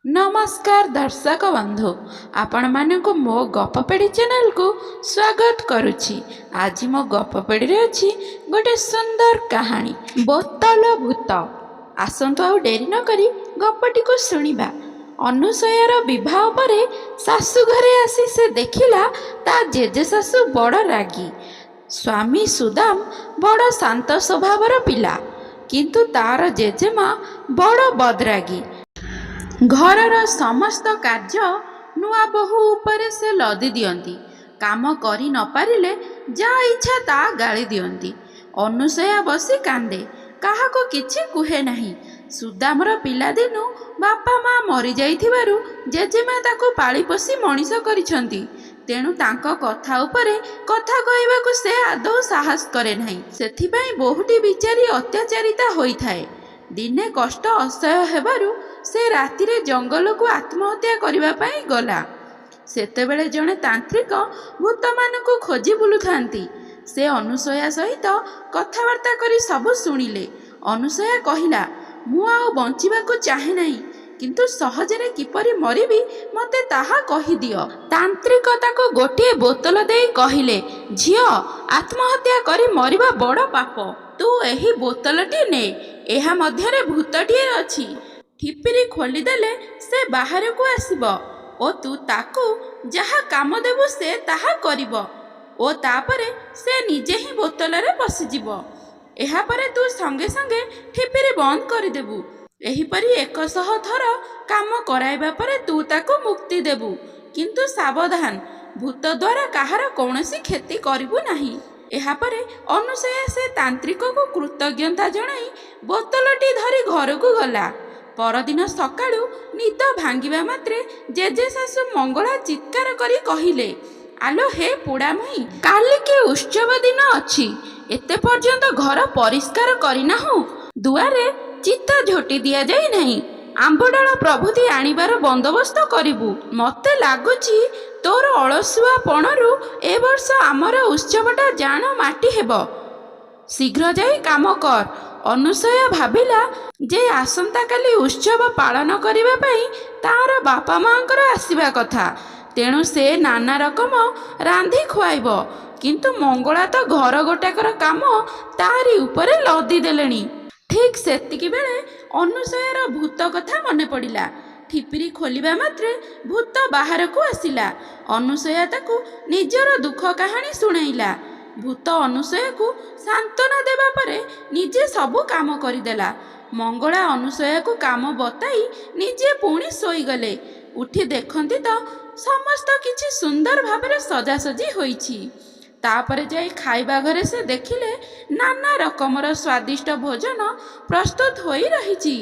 नमस्कार दर्शक बंधु आपण मानक मो गपपेढ़ी चैनल को स्वागत करुछि। आज मो गपपेढ़ी रे अछि गोटे सुंदर कहानी बोतल भूत। आसंतु आउ डेरी न करी गपटी को सुनिबा। अनुसयार विवाह परे सासु घरे आसी से देखिला ता जेजे सासु बड़ रागी, स्वामी सुदाम बड़ शांत स्वभावर पिला, किंतु तार जेजेमा बड़ बदरागी। घरर समस्त कार्य नुआ बहु उपरे से लदी दियंती, काम करी न पारिले जा इच्छा ता गाली दियंती। अनुसया बसी कांदे, काहा को किछि कुहे नाही। सुदामर पिला दिनु बापा माँ मरी जाइथिबारु जेजेमा ताको पाली पोसी मनीष करिसंती, तेणु तांको कथा उपरे कथा कहबाकू से आदौ साहस करे नाही। सेथिपाई बहुटी बिचारी अत्याचारिता होइथाए। दिने कष्ट असह्य हेबारु से रातिरे जंगल को आत्महत्या करने पाई गला। सेतेबेले जड़े तांत्रिक भूत मानकु खोजी बुलुथांती। से अनुसया सहित कथबार्ता करी सब शुणिले। अनुसया कहिला, मु आउ बंचिबाकू चाहे नाही, किंतु सहजरे किपरि मरिबी मते ताहा कहि दियो। तांत्रिक ताको गोटे बोतल देई कहिले, झियो आत्महत्या करी मरिबा बड़ पाप। तू एही बोतलटी ने, एहा मध्यरे भूतटिए अछि। ठिपिरी खोलीदेले से बाहर को आसिब ओ तू ताकू जहा काम देबु से ताहा करिब ओ तापरे से निजे ही बोतल रे पसिजिब। एहा परे तू संगे संगे ठिपिरी बंद करिदेबु। एहीपरि 100 थर काम कराइबा परे तू ताकू मुक्ति देबु, किंतु सावधान, भूत द्वारा काहार कौनसी क्षति करिबु नाही। एहापरे अनुसया से तांत्रिक को कृतज्ञता जणाई बोतलटी धरी घर को गला। परदिन सकाळु निद भांगिबा मात्रे जेजे सासु मंगला चित्कार करी कहिले, आलो हे पुड़ामई, काली के उत्सव दिन अछि, एते पर्यंत घर परिष्कार करिना हो, दुआरे चिता झोटी दिया जाई नहीं, आंबडाळ प्रभुति आनिबार बंदोबस्त करिबु। मते लागुची तोर अलसुआ पणरु ए वर्ष आमर उत्सवटा जान माटी हेबो, शीघ्र जाई काम कर। अनुसया भाविला जे आसंता काली उत्सव पालन करिबा पई तार बापा मांकर आसीबा कथा, तेणु से नाना रकम रांधी खुआइब, किंतु मंगला तो घर गोटाकर काम तारी उपरे लदी देलेनी। ठीक सेतिकी बेले अनुसयार भूत कथा मने पड़िला। ठिपिरी खोलिबा मात्रे भूत बाहर को आसिला। अनुसया ताकू निजर दुख कहानी सुनाइला। भूत अनुसया को सांत्वना देबा परे निजे सबु काम करिदेला। मंगला अनुसया को काम बताई निजे पुणी सोई गले। उठी देखंती तो समस्त किछि सुंदर भाबरे सजासजी होईछि। तापरे जाई खाइबा घरे से देखिले नाना रकमर स्वादिष्ट भोजन प्रस्तुत होई रहिछि,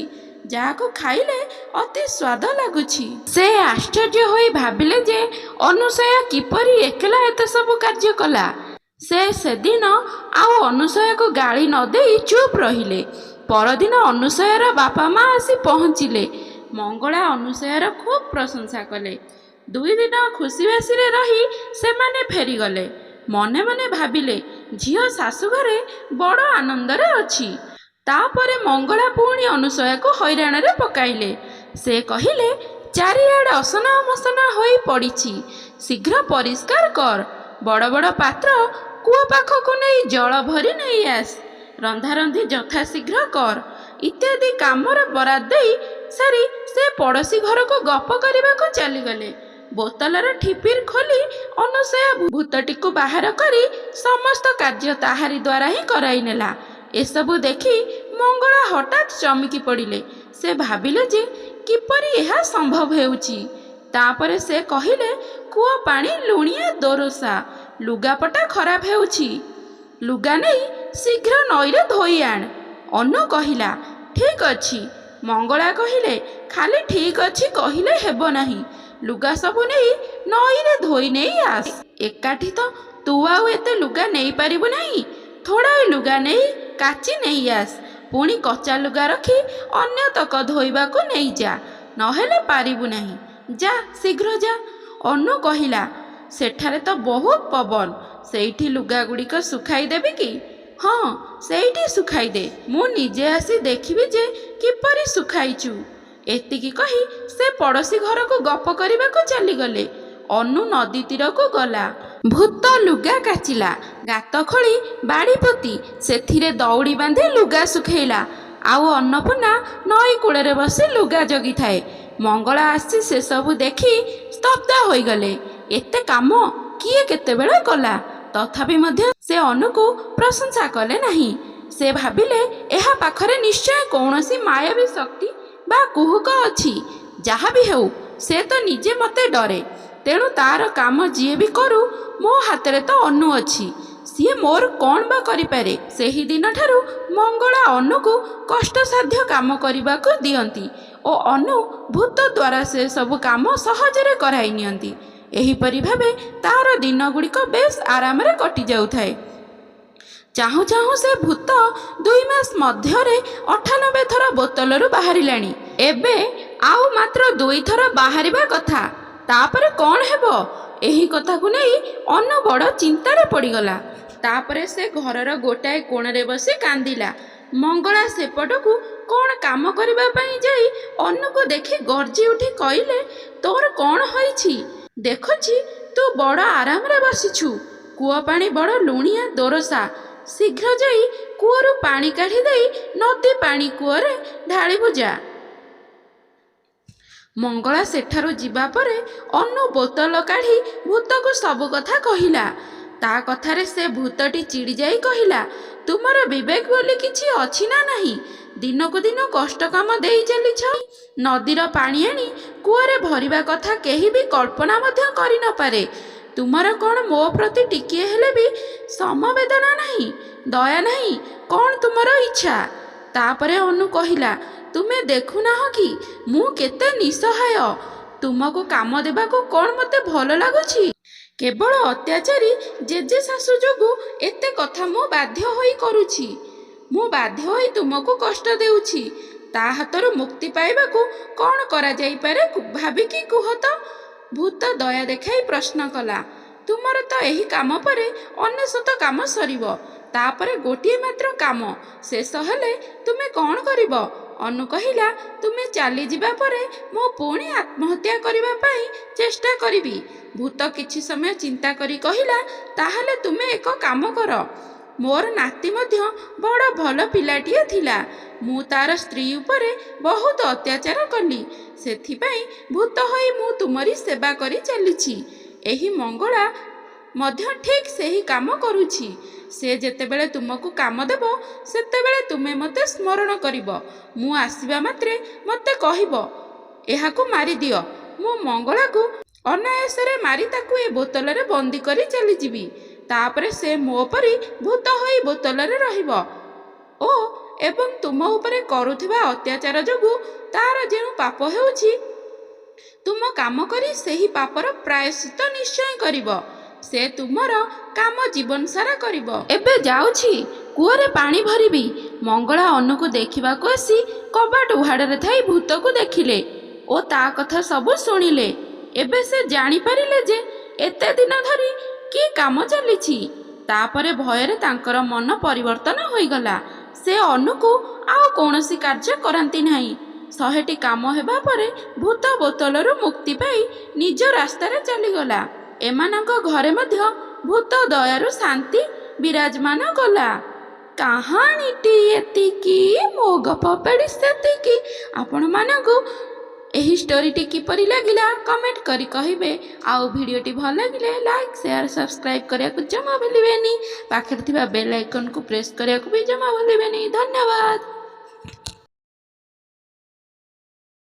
जाको खाइले अति स्वाद लागुछि। से आश्चर्य होई भाबिले जे अनुसया किपरि एकला एते सब कार्य कला। से दिन आउ अनुसया को गाली न देई चुप रहिले। परदिन अनुसयार बापा माँ आसी पहुँचिले। मंगला अनुसयार खूब प्रशंसा कले। 2 दिन खुशी बासी रे रही से माने फेरी गले। मने मने भाबिले झियो शाशु घरे बड़ आनंद रे अछि। तापरे मंगला पुणी अनुसया को हैरान रे पकाइले। से कहिले, चारिआडे असना मसना होई पड़िछि, शीघ्र परिष्कार कर। बड़ बड़ पात्र कूआ पाखक नहीं जल भरी नहीं आस, रंधारंधी यथा शीघ्र कर इत्यादि कामर बराद देई सारी से पड़ोसी घर को गप करने को चलीगले। बोतलर ठिपिर खोली अनुसया भूतटी को बाहर करी समस्त कार्य ताहारी द्वारा ही कराई नेला। एसबु देखी मंगला हठात चमकी पड़िले। से भाबिले जे किपरि एहा संभव हेउची। तापरे से कहिले, कूआ पानी लुणिया दोरोसा, लुगापटा खराब हेउची, लुगा नहीं शीघ्र नईरे धोई आण। अनु कहिला, ठीक अछि। मंगला कहिले, खाली ठीक अछि कहिले हेबो नाही, लुगा सबु नहीं नईरे धोई नहीं आस। एकाठी तो तू आउ एते लुगा नहीं पारिबु नहीं, थोड़ा लुगा नहीं काची नहीं आस, पुणी कच्चा लुगा रखी अन्य तक धोइबा को नहीं जा, नहेले पारिबु नहीं, जा शीघ्र जा। अनु कहिला, सेठारे तो बहुत पवन, सेठी लुगा गुड़िक सुखाई देबी कि? हाँ, सेठी सुखाई दे, मु निजे आसी देखिबी जे किपरि सुखाइचु। ଏତିକି କହି ସେ ପଡ଼ୋଶୀ ଘରକୁ ଗପ କରିବାକୁ ଚାଲିଗଲେ। ଅନୁ ନଦୀ ତୀରକୁ ଗଲା। ଭୂତ ଲୁଗା କାଚିଲା, ଗାତ ଖୋଳି ବାଡ଼ି ପୋତି ସେଥିରେ ଦଉଡ଼ି ବାନ୍ଧି ଲୁଗା ଶୁଖେଇଲା। ଆଉ ଅନ୍ନପୂର୍ଣ୍ଣା ନଈ କୂଳରେ ବସି ଲୁଗା ଜଗିଥାଏ। ମଙ୍ଗଳା ଆସି ସେସବୁ ଦେଖି ସ୍ତବ୍ଧ ହୋଇଗଲେ। ଏତେ କାମ କିଏ କେତେବେଳେ କଲା? ତଥାପି ମଧ୍ୟ ସେ ଅନୁକୁ ପ୍ରଶଂସା କଲେ ନାହିଁ। ସେ ଭାବିଲେ ଏହା ପାଖରେ ନିଶ୍ଚୟ କୌଣସି ମାୟାବୀ ଶକ୍ତି ବା କୁହୁକ ଅଛି। ଯାହା ବି ହେଉ ସେ ତ ନିଜେ ମୋତେ ଡରେ, ତେଣୁ ତାର କାମ ଯିଏ ବି କରୁ, ମୋ ହାତରେ ତ ଅନୁ ଅଛି, ସିଏ ମୋର କ'ଣ ବା କରିପାରେ। ସେହି ଦିନଠାରୁ ମଙ୍ଗଳା ଅନୁକୁ କଷ୍ଟସାଧ୍ୟ କାମ କରିବାକୁ ଦିଅନ୍ତି ଓ ଅନୁ ଭୂତ ଦ୍ୱାରା ସେସବୁ କାମ ସହଜରେ କରାଇ ନିଅନ୍ତି। ଏହିପରି ଭାବେ ତାହାର ଦିନଗୁଡ଼ିକ ବେଶ ଆରାମରେ କଟିଯାଉଥାଏ। ଚାହୁଁ ଚାହୁଁ ସେ ଭୂତ 2 ମାସ ମଧ୍ୟରେ 98 ଥର ବୋତଲରୁ ବାହାରିଲାଣି। ଏବେ ଆଉ ମାତ୍ର 2 ଥର ବାହାରିବା କଥା। ତାପରେ କ'ଣ ହେବ? ଏହି କଥାକୁ ନେଇ ଅନୁ ବଡ଼ ଚିନ୍ତାରେ ପଡ଼ିଗଲା। ତାପରେ ସେ ଘରର ଗୋଟାଏ କୋଣରେ ବସି କାନ୍ଦିଲା। ମଙ୍ଗଳା ସେପଟକୁ କ'ଣ କାମ କରିବା ପାଇଁ ଯାଇ ଅନୁକୁ ଦେଖି ଗର୍ଜି ଉଠି କହିଲେ, ତୋର କ'ଣ ହୋଇଛି? ଦେଖୁଛି ତୁ ବଡ଼ ଆରାମରେ ବସିଛୁ। କୂଅ ପାଣି ବଡ଼ ଲୁଣିଆ ଦୋରସା। ଶୀଘ୍ର ଯାଇ କୂଅରୁ ପାଣି କାଢ଼ି ଦେଇ ନଦୀ ପାଣି କୂଅରେ ଢାଳିବୁ ଯା। ମଙ୍ଗଳା ସେଠାରୁ ଯିବା ପରେ ଅନୁ ବୋତଲ କାଢ଼ି ଭୂତକୁ ସବୁ କଥା କହିଲା। ତା କଥାରେ ସେ ଭୂତଟି ଚିଡ଼ି ଯାଇ କହିଲା, ତୁମର ବିବେକ ବୋଲି କିଛି ଅଛି ନା ନାହିଁ? ଦିନକୁ ଦିନ କଷ୍ଟ କାମ ଦେଇ ଚାଲିଛ। ନଦୀର ପାଣି ଆଣି କୂଅରେ ଭରିବା କଥା କେହି ବି କଳ୍ପନା ମଧ୍ୟ କରିନପାରେ। ତୁମର କ'ଣ ମୋ ପ୍ରତି ଟିକିଏ ହେଲେ ବି ସମବେଦନା ନାହିଁ, ଦୟା ନାହିଁ? କ'ଣ ତୁମର ଇଚ୍ଛା? ତାପରେ ଅନୁ କହିଲା, ତୁମେ ଦେଖୁନାହଁ କି ମୁଁ କେତେ ନିଃସହାୟ? ତୁମକୁ କାମ ଦେବାକୁ କ'ଣ ମୋତେ ଭଲ ଲାଗୁଛି? କେବଳ ଅତ୍ୟାଚାରୀ ଜେଜେ ଶାଶୁ ଯୋଗୁଁ ଏତେ କଥା ମୁଁ ବାଧ୍ୟ ହୋଇ କରୁଛି। ମୁଁ ବାଧ୍ୟ ହୋଇ ତୁମକୁ କଷ୍ଟ ଦେଉଛି। ତା ହାତରୁ ମୁକ୍ତି ପାଇବାକୁ କ'ଣ କରାଯାଇପାରେ ଭାବିକି କୁହ ତ? ଭୂତ ଦୟା ଦେଖାଇ ପ୍ରଶ୍ନ କଲା। ତୁମର ତ ଏହି କାମ ପରେ 99 କାମ ସରିବ। ତାପରେ ଗୋଟିଏ ମାତ୍ର କାମ ଶେଷ ହେଲେ ତୁମେ କ'ଣ କରିବ? ଅନୁ କହିଲା, ତୁମେ ଚାଲିଯିବା ପରେ ମୁଁ ପୁଣି ଆତ୍ମହତ୍ୟା କରିବା ପାଇଁ ଚେଷ୍ଟା କରିବି। ଭୂତ କିଛି ସମୟ ଚିନ୍ତା କରି କହିଲା, ତାହେଲେ ତୁମେ ଏକ କାମ କର। ମୋର ନାତି ମଧ୍ୟ ବଡ଼ ଭଲ ପିଲାଟିଏ ଥିଲା। ମୁଁ ତାର ସ୍ତ୍ରୀ ଉପରେ ବହୁତ ଅତ୍ୟାଚାର କଲି। ସେଥିପାଇଁ ଭୂତ ହୋଇ ମୁଁ ତୁମରି ସେବା କରି ଚାଲିଛି। ଏହି ମଙ୍ଗଳା ମଧ୍ୟ ଠିକ୍ ସେହି କାମ କରୁଛି। ସେ ଯେତେବେଳେ ତୁମକୁ କାମ ଦେବ, ସେତେବେଳେ ତୁମେ ମୋତେ ସ୍ମରଣ କରିବ। ମୁଁ ଆସିବା ମାତ୍ରେ ମୋତେ କହିବ, ଏହାକୁ ମାରିଦିଅ। ମୁଁ ମଙ୍ଗଳାକୁ ଅନାୟାସରେ ମାରି ତାକୁ ଏ ବୋତଲରେ ବନ୍ଦୀ କରି ଚାଲିଯିବି। ତାପରେ ସେ ମୋ ପରି ଭୂତ ହୋଇ ବୋତଲରେ ରହିବ ଓ ଏବଂ ତୁମ ଉପରେ କରୁଥିବା ଅତ୍ୟାଚାର ଯୋଗୁଁ ତାର ଯେଉଁ ପାପ ହେଉଛି, ତୁମ କାମ କରି ସେହି ପାପର ପ୍ରାୟଶ୍ଚିତ ନିଶ୍ଚୟ କରିବ। ସେ ତୁମର କାମ ଜୀବନ ସାରା କରିବ। ଏବେ ଯାଉଛି, କୂଅରେ ପାଣି ଭରିବି। ମଙ୍ଗଳା ଅନୁକୁ ଦେଖିବାକୁ ଆସି କବାଟ ଉହାଡ଼ରେ ଥାଇ ଭୂତକୁ ଦେଖିଲେ ଓ ତା କଥା ସବୁ ଶୁଣିଲେ। ଏବେ ସେ ଜାଣିପାରିଲେ ଯେ ଏତେ ଦିନ ଧରି କି କାମ ଚାଲିଛି। ତାପରେ ଭୟରେ ତାଙ୍କର ମନ ପରିବର୍ତ୍ତନ ହୋଇଗଲା। ସେ ଅନୁକୁ ଆଉ କୌଣସି କାର୍ଯ୍ୟ କରାନ୍ତି ନାହିଁ। 100ଟି କାମ ହେବା ପରେ ଭୂତ ବୋତଲରୁ ମୁକ୍ତି ପାଇ ନିଜ ରାସ୍ତାରେ ଚାଲିଗଲା। ଏମାନଙ୍କ ଘରେ ମଧ୍ୟ ଭୂତ ଦୟାରୁ ଶାନ୍ତି ବିରାଜମାନ କଲା। କାହାଣୀଟି ଏତିକି, ମୋ ଗପ ପେଡ଼ି ସେତିକି। ଆପଣମାନଙ୍କୁ ଏହି ଷ୍ଟୋରିଟି କିପରି ଲାଗିଲା କମେଣ୍ଟ କରି କହିବେ। ଆଉ ଭିଡ଼ିଓଟି ଭଲ ଲାଗିଲେ ଲାଇକ୍, ସେୟାର, ସବସ୍କ୍ରାଇବ୍ କରିବାକୁ ଜମା ଭୁଲିବେନି। ପାଖରେ ଥିବା ବେଲ୍ ଆଇକନ୍କୁ ପ୍ରେସ୍ କରିବାକୁ ବି ଜମା ଭୁଲିବେନି। ଧନ୍ୟବାଦ।